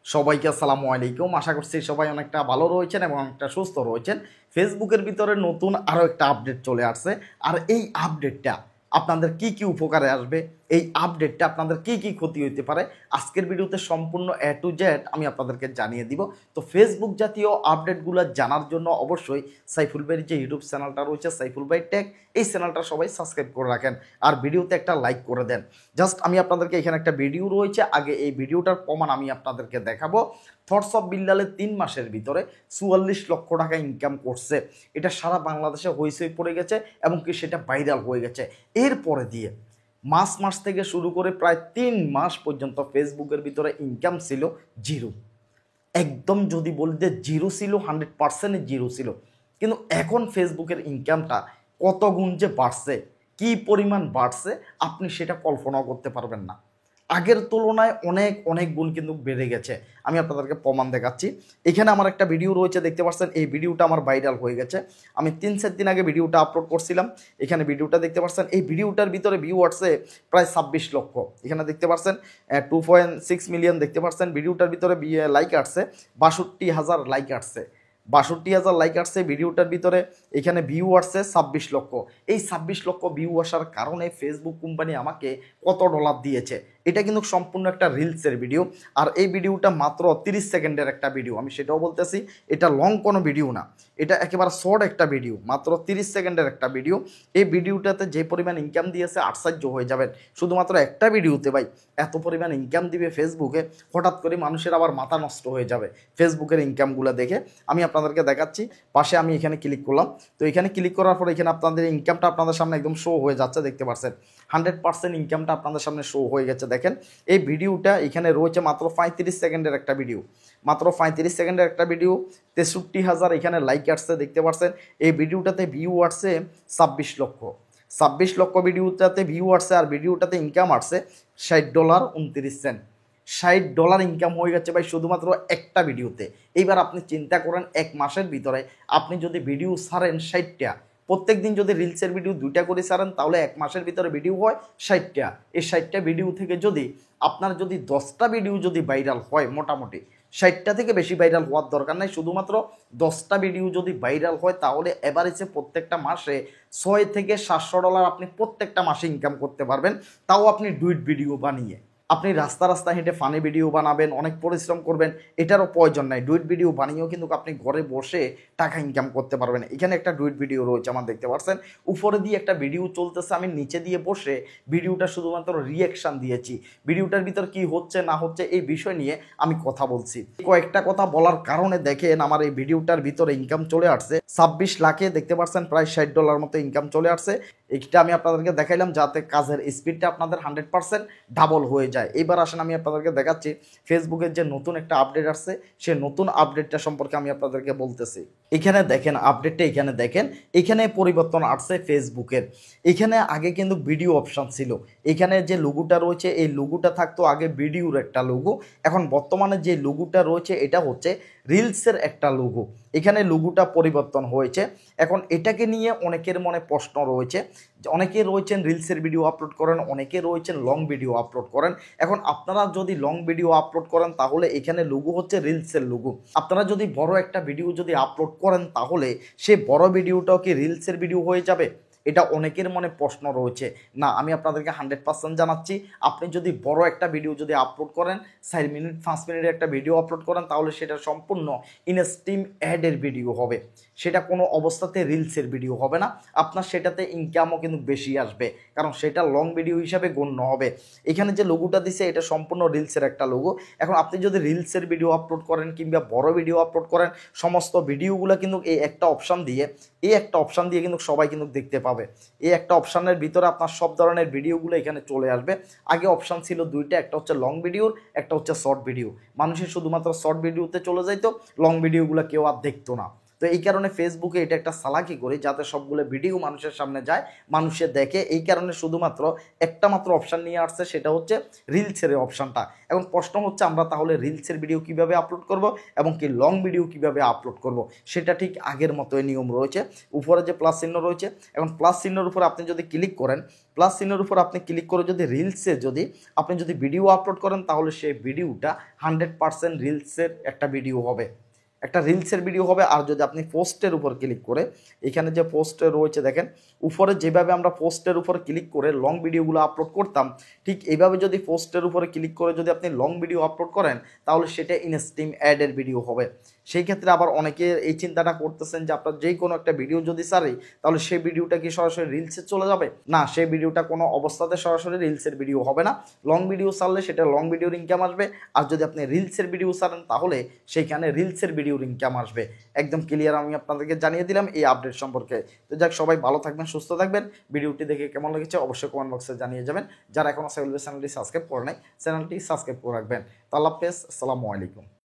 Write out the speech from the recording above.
সবাইকে আসসালামু আলাইকুম। আশা করছি সবাই অনেকটা ভালো রয়েছেন এবং অনেকটা সুস্থ রয়েছেন। ফেসবুকের ভিতরে নতুন আরও একটা আপডেট চলে আসছে। আর এই আপডেটটা আপনাদের কি কি উপকারে আসবে, এই আপডেটটা আপনাদের কি কি ক্ষতি হইতে পারে, আজকের ভিডিওতে সম্পূর্ণ এ টু জেড আমি আপনাদেরকে জানিয়ে দিব। তো ফেসবুক জাতীয় আপডেটগুলো জানার জন্য অবশ্যই সাইফুল ভাইয়ের যে ইউটিউব চ্যানেলটা রয়েছে সাইফুল ভাই টেক, এই চ্যানেলটা সবাই সাবস্ক্রাইব করে রাখেন আর ভিডিওতে একটা লাইক করে দেন। জাস্ট আমি আপনাদেরকে এখানে একটা ভিডিও রয়েছে, আগে এই ভিডিওটার প্রমাণ আমি আপনাদেরকে দেখাবো। থটস অফ বিল্লালে ৩ মাসের ভিতরে ৪৪ লক্ষ টাকা ইনকাম করছে। এটা সারা বাংলাদেশে হইচই পড়ে গেছে এবং কি সেটা ভাইরাল হয়ে গেছে। এরপরে দিয়ে মাস থেকে শুরু করে প্রায় ৩ মাস পর্যন্ত ফেসবুকের ভিতরে ইনকাম ছিল জিরো। একদম যদি বলি যে জিরো ছিল, 100% জিরো ছিল। কিন্তু এখন ফেসবুকের ইনকামটা কত গুণ যে বাড়ছে, কি পরিমাণ বাড়ছে, আপনি সেটা কল্পনাও করতে পারবেন না। আগের তুলনায় অনেক অনেক গুণ কিন্তু বেড়ে গেছে। আমি আপনাদেরকে প্রমাণ দেখাচ্ছি। এখানে আমার একটা ভিডিও রয়েছে, দেখতে পাচ্ছেন। এই ভিডিওটা আমার ভাইরাল হয়ে গেছে। আমি ৩-৪ দিন আগে ভিডিওটা আপলোড করছিলাম। এখানে ভিডিওটা দেখতে পাচ্ছেন। এই ভিডিওটার ভিতরে ভিউ আসছে প্রায় ২৬ লক্ষ। এখানে দেখতে পাচ্ছেন 2.6 মিলিয়ন দেখতে পাচ্ছেন। ভিডিওটার ভিতরে লাইক আসছে ৬২,০০০ লাইক আসছে। ৬২,০০০ লাইক আসছে ভিডিওটার ভিতরে। এখানে ভিউ আসছে ২৬ লক্ষ। এই ২৬ লক্ষ ভিউ আসার কারণে ফেসবুক কোম্পানি আমাকে কত ডলার দিয়েছে। এটা কিন্তু সম্পূর্ণ একটা রিলসের ভিডিও। আর এই ভিডিওটা মাত্র 30 সেকেন্ডের একটা ভিডিও। আমি সেটাও বলতেছি, এটা লং কোনো ভিডিও না, এটা একেবারে শর্ট একটা ভিডিও, মাত্র 30 সেকেন্ডের একটা ভিডিও। এই ভিডিওটাতে যে পরিমাণ ইনকাম দিয়েছে আশ্চর্য হয়ে যাবেন। শুধুমাত্র একটা ভিডিওতে ভাই এত পরিমাণ ইনকাম দিবে ফেসবুকে, হঠাৎ করে মানুষের আবার মাথা নষ্ট হয়ে যাবে ফেসবুকের ইনকামগুলো দেখে। আমি আপনাদেরকে দেখাচ্ছি। পাশে আমি এখানে ক্লিক করলাম। তো এখানে ক্লিক করার পর এখানে আপনাদের ইনকামটা আপনাদের সামনে একদম শো হয়ে যাচ্ছে, দেখতে পাচ্ছেন। 100% ইনকামটা আপনাদের সামনে শো হয়ে গেছে। দেখেন এই ভিডিওটা এখানে রয়েছে মাত্র 35 সেকেন্ডের একটা ভিডিও, মাত্র 35 সেকেন্ডের একটা ভিডিও। 63,000 এখানে লাইক আসছে, দেখতে পাচ্ছেন। এই ভিডিওটাতে ভিউ আসছে 26 লক্ষ। 26 লক্ষ ভিডিওটাতে ভিউ আসছে আর ভিডিওটাতে ইনকাম আসছে $60.29। $60 ইনকাম হয়ে গেছে ভাই শুধুমাত্র একটা ভিডিওতে। এইবার আপনি চিন্তা করেন, এক মাসের ভিতরে আপনি যদি ভিডিও ছাড়েন 60টা, প্রত্যেক দিন যদি রিলসের ভিডিও 2টা করে ছাড়েন, তাহলে এক মাসের ভিতরে ভিডিও হয় 60টা। এই 60টা ভিডিও থেকে যদি আপনার যদি 10টা ভিডিও যদি ভাইরাল হয়, মোটামুটি 60টা থেকে বেশি ভাইরাল হওয়ার দরকার নাই, শুধুমাত্র 10টা ভিডিও যদি ভাইরাল হয়, তাহলে এভারেজে প্রত্যেকটা মাসে $600 থেকে $700 আপনি প্রত্যেকটা মাসে ইনকাম করতে পারবেন। তাও আপনি ডুইট ভিডিও বানিয়ে। আপনি রাস্তা হেঁটে ফানি ভিডিও বানাবেন, অনেক পরিশ্রম করবেন, এটারও প্রয়োজন নাই। ডুইট ভিডিও বানিয়েও কিন্তু আপনি ঘরে বসে টাকা ইনকাম করতে পারবেন। এখানে একটা ডুইট ভিডিও রয়েছে আমার, দেখতে পাচ্ছেন। উপরে দিয়ে একটা ভিডিও চলতেছে, আমি নিচে দিয়ে বসে ভিডিওটা শুধুমাত্র রিয়াকশান দিয়েছি। ভিডিওটার ভিতর কি হচ্ছে না হচ্ছে এই বিষয় নিয়ে আমি কথা বলছি। কয়েকটা কথা বলার কারণে দেখেন আমার এই ভিডিওটার ভিতরে ইনকাম চলে আসছে 26 লাখে, দেখতে পাচ্ছেন। প্রায় $60 মতো ইনকাম চলে আসছে। এইটা আমি আপনাদেরকে দেখাইলাম যাতে কাজের স্পিডটা আপনাদের 100% ডাবল হয়ে যায়। এইবার আসেন আমি আপনাদেরকে দেখাচ্ছি ফেসবুকের যে নতুন একটা আপডেট আসছে, সে নতুন আপডেটটা সম্পর্কে আমি আপনাদেরকে বলতেছি। এখানে দেখেন আপডেটটা, এখানে দেখেন, এখানে পরিবর্তন আসছে ফেসবুকের। এখানে আগে কিন্তু ভিডিও অপশন ছিল। এখানে যে লোগোটা রয়েছে এই লোগোটা থাকতো আগে ভিডিওর একটা লোগো। এখন বর্তমানে যে লোগোটা রয়েছে এটা হচ্ছে রিলসের একটা লোগো। এখানে লোগোটা পরিবর্তন হয়েছে। এখন এটাকে নিয়ে অনেকের মনে প্রশ্ন রয়েছে। অনেকে রয়েছেন রিলসের ভিডিও আপলোড করেন, অনেকে রয়েছেন লং ভিডিও আপলোড করেন। এখন আপনারা যদি লং ভিডিও আপলোড করেন তাহলে এখানে লোগো হচ্ছে রিলসের লোগো। আপনারা যদি বড় একটা ভিডিও যদি আপলোড করেন তাহলে সে বড় ভিডিওটাও কি রিলসের ভিডিও হয়ে যাবে? এটা অনেকের মনে প্রশ্ন রয়েছে। না, আমি আপনাদেরকে 100% জানাচ্ছি, আপনি যদি বড় একটা ভিডিও যদি আপলোড করেন, 4 মিনিট 5 মিনিটের একটা ভিডিও আপলোড করেন, তাহলে সেটা সম্পূর্ণ ইনস্ট্রিম অ্যাডের ভিডিও হবে। সেটা কোনো অবস্থাতে রিলসের ভিডিও হবে না। আপনার সেটাতে ইনকামও কিন্তু বেশি আসবে, কারণ সেটা লং ভিডিও হিসাবে গণ্য হবে। এখানে যে লোগোটা দিছে এটা সম্পূর্ণ রিলসের একটা লোগো। এখন আপনি যদি রিলসের ভিডিও আপলোড করেন কিংবা বড় ভিডিও আপলোড করেন, সমস্ত ভিডিওগুলো কিন্তু এই একটা অপশান দিয়ে কিন্তু সবাই কিন্তু দেখতে পাবে। এই একটা অপশানের ভিতরে আপনার সব ধরনের ভিডিওগুলো এখানে চলে আসবে। আগে অপশান ছিল দুইটা, একটা হচ্ছে লং ভিডিওর, একটা হচ্ছে শর্ট ভিডিও। মানুষের শুধুমাত্র শর্ট ভিডিওতে চলে যাইতো, লং ভিডিওগুলো কেউ আর দেখতো না। তো এই কারণে ফেসবুকে এটা একটা চালাকি করি যাতে সবগুলো ভিডিও মানুষের সামনে যায়, মানুষে দেখে। এই কারণে শুধুমাত্র একটা মাত্র অপশান নিয়ে আসছে, সেটা হচ্ছে রিলসের অপশানটা। এখন প্রশ্ন হচ্ছে আমরা তাহলে রিলসের ভিডিও কিভাবে আপলোড করব এবং কি লং ভিডিও কিভাবে আপলোড করব, সেটা ঠিক আগের মতোই নিয়ম রয়েছে। উপরে যে প্লাস চিহ্ন রয়েছে, এখন প্লাস চিহ্নের উপর আপনি যদি ক্লিক করেন, প্লাস চিহ্নের উপর আপনি ক্লিক করে যদি রিলসে আপনি যদি ভিডিও আপলোড করেন, তাহলে সেই ভিডিওটা 100% রিলসের একটা ভিডিও হবে, একটা রিলসের ভিডিও হবে। আর যদি আপনি পোস্টের উপর ক্লিক করে, এখানে যে পোস্টে রয়েছে দেখেন উপরে, যেভাবে আমরা পোস্টের উপর ক্লিক করে লং ভিডিওগুলো আপলোড করতাম, ঠিক এইভাবে যদি পোস্টের উপরে ক্লিক করে যদি আপনি লং ভিডিও আপলোড করেন, তাহলে সেটা ইনস্ট্রিম অ্যাডের ভিডিও হবে। সেই ক্ষেত্রে আবার অনেকে এই চিন্তাটা করতেছেন যে আপনার যেই কোনো একটা ভিডিও যদি ছাড়ি, তাহলে সেই ভিডিওটা কি সরাসরি রিলসে চলে যাবে? না, সেই ভিডিওটা কোনো অবস্থাতে সরাসরি রিলসের ভিডিও হবে না। লং ভিডিও ছাড়লে সেটা লং ভিডিওর ইনকাম আসবে, আর যদি আপনি রিলসের ভিডিও ছাড়েন তাহলে সেইখানে রিলসের ভিডিওর ইনকাম আসবে। একদম ক্লিয়ার আমি আপনাদেরকে জানিয়ে দিলাম এই আপডেট সম্পর্কে। তো যাক, সবাই ভালো থাকবেন, সুস্থ থাকবেন। ভিডিওটি দেখে কেমন লেগেছে অবশ্যই কমেন্ট বক্সে জানিয়ে যাবেন। যারা এখনও সাইবুল ভাই চ্যানেলটি সাবস্ক্রাইব করে নাই, চ্যানেলটি সাবস্ক্রাইব করে রাখবেন। তো আল্লাহ হাফেজ, আসসালামু আলাইকুম।